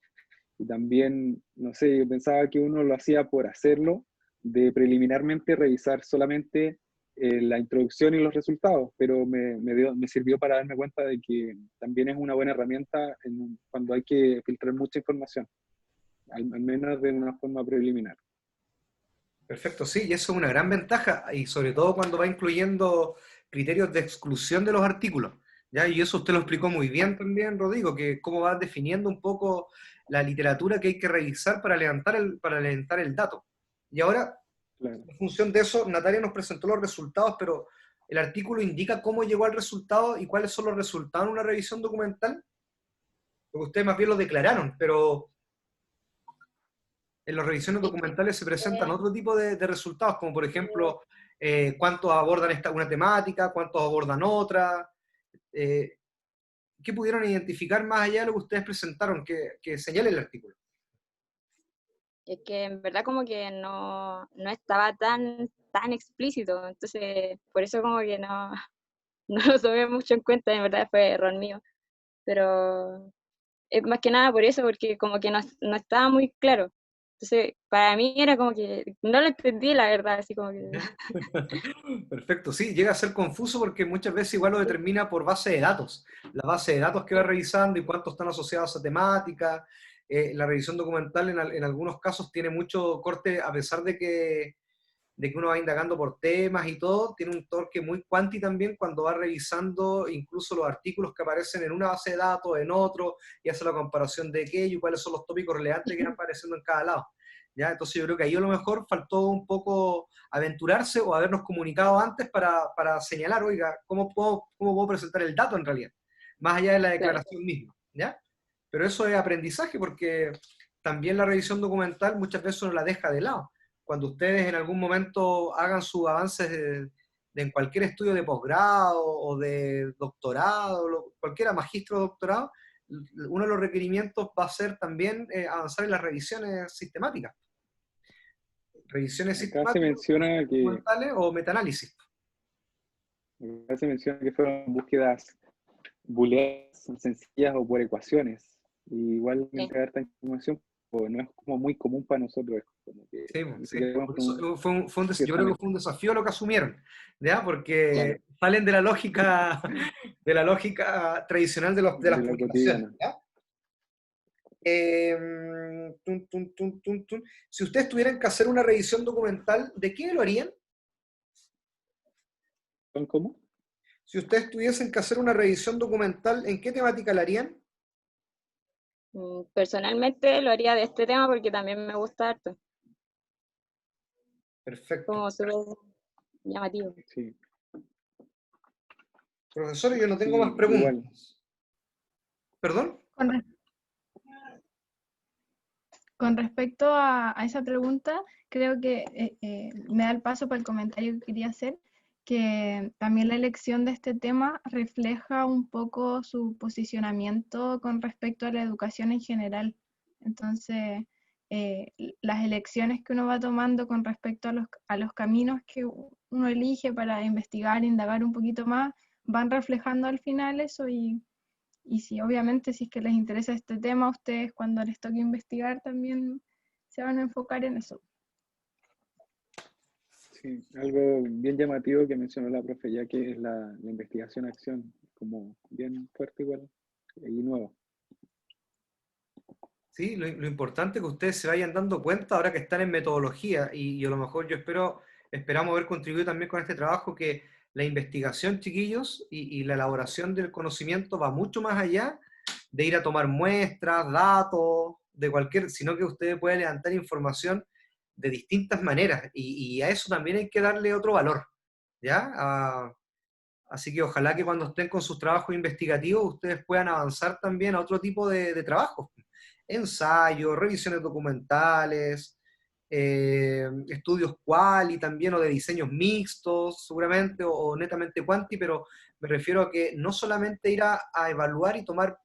S10: también, no sé, yo pensaba que uno lo hacía por hacerlo, de preliminarmente revisar solamente la introducción y los resultados, pero me sirvió para darme cuenta de que también es una buena herramienta cuando hay que filtrar mucha información, al menos de una forma preliminar.
S1: Perfecto, sí, y eso es una gran ventaja, y sobre todo cuando va incluyendo criterios de exclusión de los artículos, ¿ya? Y eso usted lo explicó muy bien también, Rodrigo, que cómo va definiendo un poco la literatura que hay que revisar para levantar el dato. Y ahora,
S10: Claro.
S1: en función de eso, Natalia nos presentó los resultados, pero ¿el artículo indica cómo llegó al resultado y cuáles son los resultados en una revisión documental? Porque ustedes más bien lo declararon, pero en las revisiones documentales se presentan otro tipo de resultados, como por ejemplo, cuántos abordan una temática, cuántos abordan otra. ¿Qué pudieron identificar más allá de lo que ustedes presentaron, que señala el artículo?
S11: Es que en verdad como que no estaba tan explícito, entonces por eso como que no, no lo tomé mucho en cuenta, en verdad fue error mío, pero es más que nada por eso, porque como que no estaba muy claro. Entonces, para mí era como que no lo entendí, la verdad, así como que...
S1: Perfecto, sí, llega a ser confuso porque muchas veces igual lo determina por base de datos. La base de datos que va revisando y cuántos están asociados a temática. La revisión documental en algunos casos tiene mucho corte, a pesar de que uno va indagando por temas y todo, tiene un torque muy cuanti también cuando va revisando incluso los artículos que aparecen en una base de datos, en otro, y hace la comparación de aquello y cuáles son los tópicos relevantes que van apareciendo en cada lado. ¿Ya? Entonces yo creo que ahí a lo mejor faltó un poco aventurarse o habernos comunicado antes para señalar, oiga, ¿cómo puedo presentar el dato en realidad? Más allá de la declaración misma, ¿ya? Pero eso es aprendizaje porque también la revisión documental muchas veces uno la deja de lado. Cuando ustedes en algún momento hagan sus avances en cualquier estudio de posgrado o de doctorado, cualquiera, magistro o doctorado, uno de los requerimientos va a ser también avanzar en las revisiones sistemáticas. Revisiones
S10: Acá se
S1: sistemáticas,
S10: menciona
S1: documentales o metaanálisis.
S10: acá se menciona que fueron búsquedas booleanas sencillas o por ecuaciones. Y igual
S11: Sí.
S10: entregar esta información pues, no es como muy común para nosotros. Es como que
S1: Sí,
S10: ni
S1: sí.
S10: siquiera
S1: Por eso yo creo que
S10: ciertamente.
S1: fue un desafío lo que asumieron, ¿ya? Porque
S10: Claro,
S1: salen de la lógica tradicional de las
S10: de lo
S1: publicaciones,
S10: cotidiano.
S1: ¿ya? Si ustedes tuvieran que hacer una revisión documental, ¿de qué lo harían?
S10: ¿Son cómo?
S1: Si ustedes tuviesen que hacer una revisión documental, ¿en qué temática la harían?
S11: Personalmente lo haría de este tema porque también me gusta harto,
S1: Perfecto.
S11: como súper llamativo.
S10: Sí,
S1: Profesor, yo no tengo más
S10: sí, igual.
S1: preguntas. ¿Perdón?
S3: Con respecto a esa pregunta, creo que me da el paso para el comentario que quería hacer, que también la elección de este tema refleja un poco su posicionamiento con respecto a la educación en general. Entonces, las elecciones que uno va tomando con respecto a los caminos que uno elige para investigar, indagar un poquito más, van reflejando al final eso y si obviamente si es que les interesa este tema, ustedes cuando les toque investigar también se van a enfocar en eso.
S10: Sí, algo bien llamativo que mencionó la profe ya que es la investigación-acción, como bien fuerte igual y nuevo.
S1: ¿sí? Lo importante es que ustedes se vayan dando cuenta ahora que están en metodología, y a lo mejor esperamos haber contribuido también con este trabajo, que la investigación, chiquillos, y la elaboración del conocimiento va mucho más allá de ir a tomar muestras, datos, de cualquier, sino que ustedes pueden levantar información de distintas maneras, y a eso también hay que darle otro valor, ¿ya? Así que ojalá que cuando estén con sus trabajos investigativos ustedes puedan avanzar también a otro tipo de trabajos, ensayos, revisiones documentales, estudios quali también, o de diseños mixtos seguramente, o netamente quanti, pero me refiero a que no solamente ir a evaluar y tomar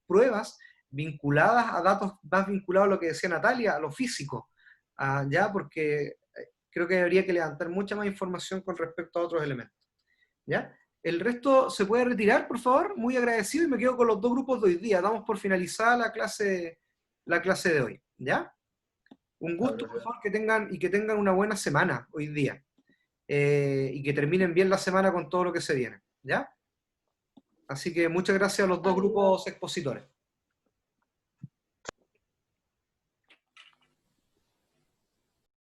S1: pruebas vinculadas a datos más vinculados a lo que decía Natalia, a lo físico, ya, porque creo que habría que levantar mucha más información con respecto a otros elementos, ¿ya? El resto se puede retirar, por favor, muy agradecido, y me quedo con los dos grupos de hoy día. Damos por finalizada la clase de hoy, ¿ya? Un gusto, por favor, que tengan una buena semana hoy día, y que terminen bien la semana con todo lo que se viene, ¿ya? Así que muchas gracias a los dos grupos expositores.